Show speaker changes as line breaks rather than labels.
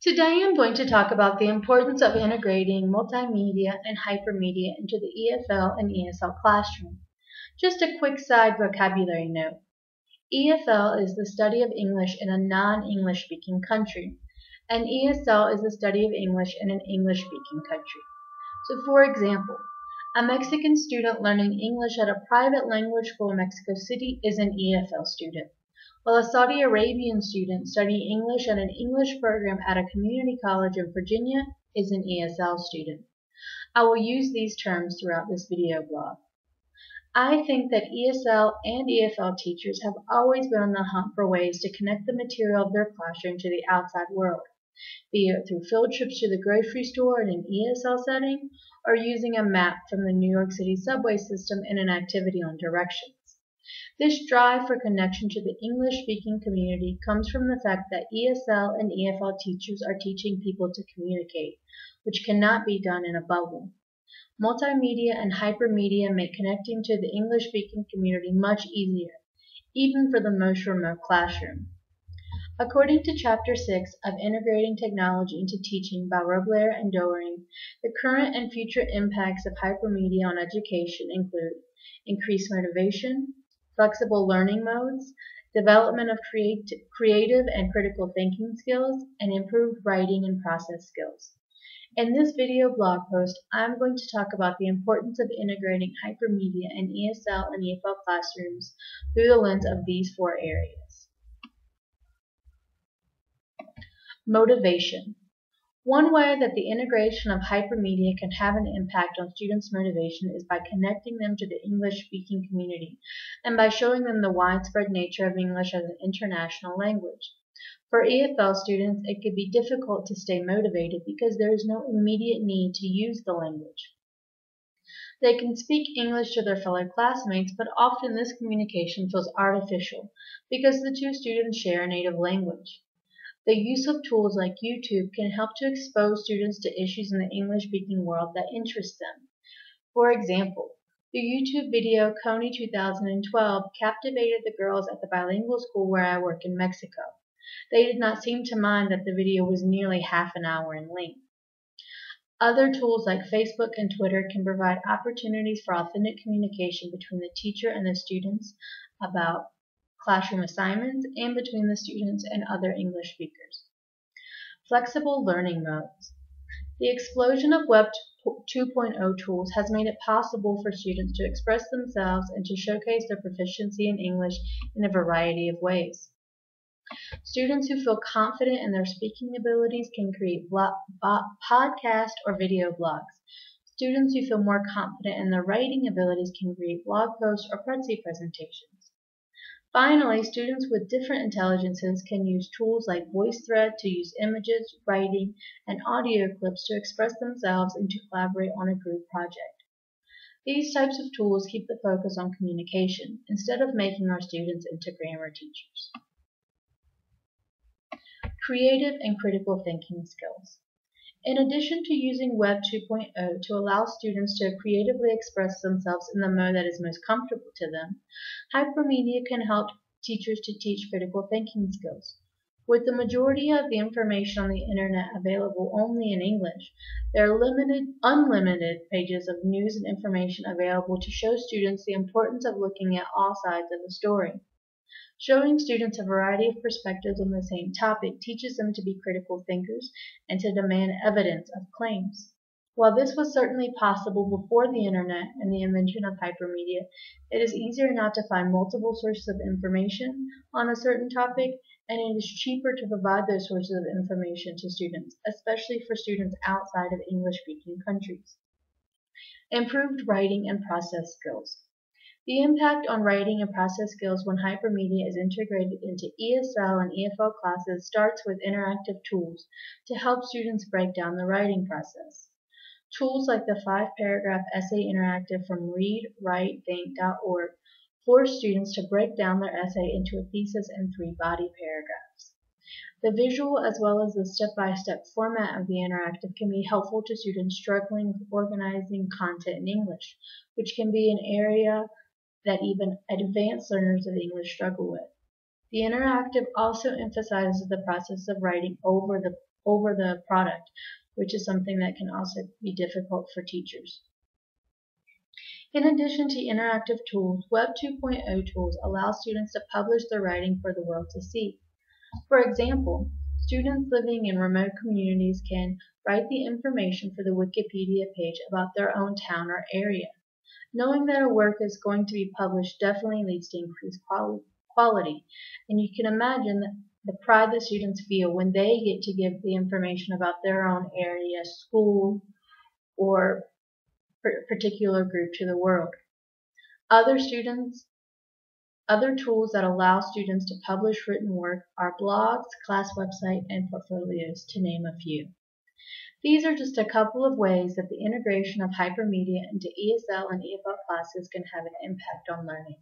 Today I'm going to talk about the importance of integrating multimedia and hypermedia into the EFL and ESL classroom. Just a quick side vocabulary note. EFL is the study of English in a non-English speaking country, and ESL is the study of English in an English-speaking country. So for example, a Mexican student learning English at a private language school in Mexico City is an EFL student, while a Saudi Arabian student studying English at an English program at a community college in Virginia is an ESL student. I will use these terms throughout this video blog. I think that ESL and EFL teachers have always been on the hunt for ways to connect the material of their classroom to the outside world, be it through field trips to the grocery store in an ESL setting, or using a map from the New York City subway system in an activity on directions. This drive for connection to the English-speaking community comes from the fact that ESL and EFL teachers are teaching people to communicate, which cannot be done in a bubble. Multimedia and hypermedia make connecting to the English-speaking community much easier, even for the most remote classroom. According to Chapter 6 of Integrating Technology into Teaching by Robler and Doering, the current and future impacts of hypermedia on education include increased motivation, flexible learning modes, development of creative and critical thinking skills, and improved writing and process skills. In this video blog post, I'm going to talk about the importance of integrating hypermedia in ESL and EFL classrooms through the lens of these four areas. Motivation. One way that the integration of hypermedia can have an impact on students' motivation is by connecting them to the English-speaking community and by showing them the widespread nature of English as an international language. For EFL students, it could be difficult to stay motivated because there is no immediate need to use the language. They can speak English to their fellow classmates, but often this communication feels artificial because the two students share a native language. The use of tools like YouTube can help to expose students to issues in the English-speaking world that interest them. For example, the YouTube video Coney 2012 captivated the girls at the bilingual school where I work in Mexico. They did not seem to mind that the video was nearly half an hour in length. Other tools like Facebook and Twitter can provide opportunities for authentic communication between the teacher and the students about classroom assignments and between the students and other English speakers. Flexible learning modes. The explosion of Web 2.0 tools has made it possible for students to express themselves and to showcase their proficiency in English in a variety of ways. Students who feel confident in their speaking abilities can create podcast or video blogs. Students who feel more confident in their writing abilities can create blog posts or Prezi presentations. Finally, students with different intelligences can use tools like VoiceThread to use images, writing, and audio clips to express themselves and to collaborate on a group project. These types of tools keep the focus on communication instead of making our students into grammar teachers. Creative and critical thinking skills. In addition to using Web 2.0 to allow students to creatively express themselves in the mode that is most comfortable to them, hypermedia can help teachers to teach critical thinking skills. With the majority of the information on the internet available only in English, there are unlimited pages of news and information available to show students the importance of looking at all sides of a story. Showing students a variety of perspectives on the same topic teaches them to be critical thinkers and to demand evidence of claims. While this was certainly possible before the internet and the invention of hypermedia, it is easier now to find multiple sources of information on a certain topic, and it is cheaper to provide those sources of information to students, especially for students outside of English-speaking countries. Improved writing and process skills. The impact on writing and process skills when hypermedia is integrated into ESL and EFL classes starts with interactive tools to help students break down the writing process. Tools like the 5-paragraph essay interactive from readwritethink.org force students to break down their essay into a thesis in 3 body paragraphs. The visual as well as the step-by-step format of the interactive can be helpful to students struggling with organizing content in English, which can be an area that even advanced learners of English struggle with. The interactive also emphasizes the process of writing over the over the product, which is something that can also be difficult for teachers. In addition to interactive tools, Web 2.0 tools allow students to publish their writing for the world to see. For example, students living in remote communities can write the information for the Wikipedia page about their own town or area. Knowing that a work is going to be published definitely leads to increased quality, and you can imagine the pride the students feel when they get to give the information about their own area, school, or particular group to the world. Other tools that allow students to publish written work are blogs, class websites, and portfolios, to name a few. These are just a couple of ways that the integration of hypermedia into ESL and EFL classes can have an impact on learning.